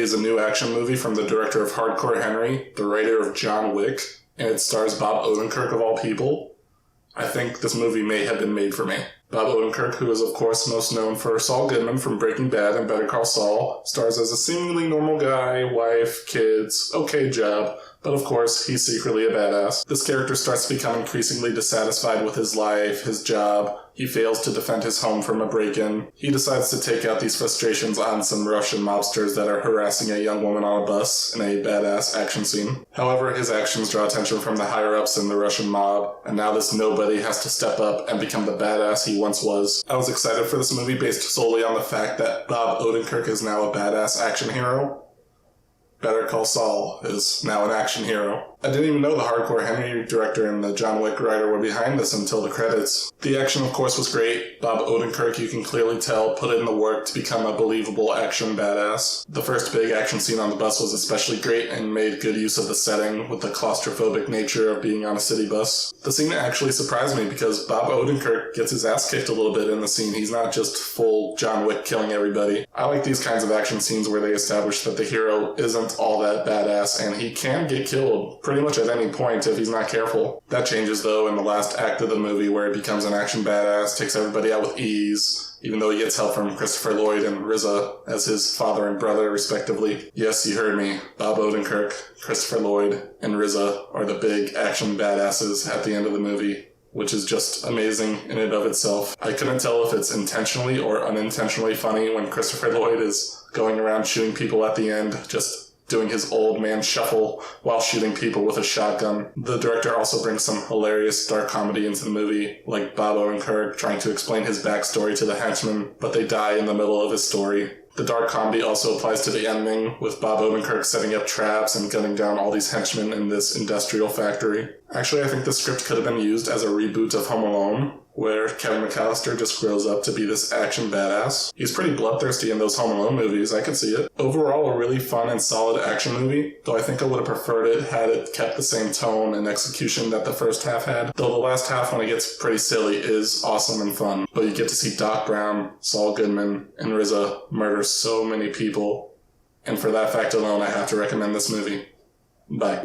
basically is a new action movie from the director of Hardcore Henry, the writer of John Wick, and it stars Bob Odenkirk of all people. I think this movie may have been made for me. Bob Odenkirk, who is of course most known for Saul Goodman from Breaking Bad and Better Call Saul, stars as a seemingly normal guy, wife, kids, okay job, but of course, he's secretly a badass. This character starts to become increasingly dissatisfied with his life, his job. He fails to defend his home from a break-in. He decides to take out these frustrations on some Russian mobsters that are harassing a young woman on a bus in a badass action scene. However, his actions draw attention from the higher-ups in the Russian mob, and now this nobody has to step up and become the badass he once was. I was excited for this movie based solely on the fact that Bob Odenkirk is now a badass action hero. Better Call Saul is now an action hero. I didn't even know the Hardcore Henry director and the John Wick writer were behind this until the credits. The action, of course, was great. Bob Odenkirk, you can clearly tell, put in the work to become a believable action badass. The first big action scene on the bus was especially great and made good use of the setting with the claustrophobic nature of being on a city bus. The scene actually surprised me because Bob Odenkirk gets his ass kicked a little bit in the scene. He's not just full John Wick killing everybody. I like these kinds of action scenes where they establish that the hero isn't all that badass and he can get killed pretty much at any point if he's not careful. That changes though in the last act of the movie where he becomes an action badass, takes everybody out with ease, even though he gets help from Christopher Lloyd and RZA as his father and brother respectively. Yes, you heard me. Bob Odenkirk, Christopher Lloyd, and RZA are the big action badasses at the end of the movie, which is just amazing in and of itself. I couldn't tell if it's intentionally or unintentionally funny when Christopher Lloyd is going around shooting people at the end, just doing his old man shuffle while shooting people with a shotgun. The director also brings some hilarious dark comedy into the movie, like Bob Odenkirk trying to explain his backstory to the henchmen, but they die in the middle of his story. The dark comedy also applies to the ending, with Bob Odenkirk setting up traps and gunning down all these henchmen in this industrial factory. Actually, I think the script could have been used as a reboot of Home Alone, where Kevin McAllister just grows up to be this action badass. He's pretty bloodthirsty in those Home Alone movies, I could see it. Overall, a really fun and solid action movie, though I think I would have preferred it had it kept the same tone and execution that the first half had. Though the last half, when it gets pretty silly, is awesome and fun. But you get to see Doc Brown, Saul Goodman, and RZA murder so many people, and for that fact alone, I have to recommend this movie. Bye.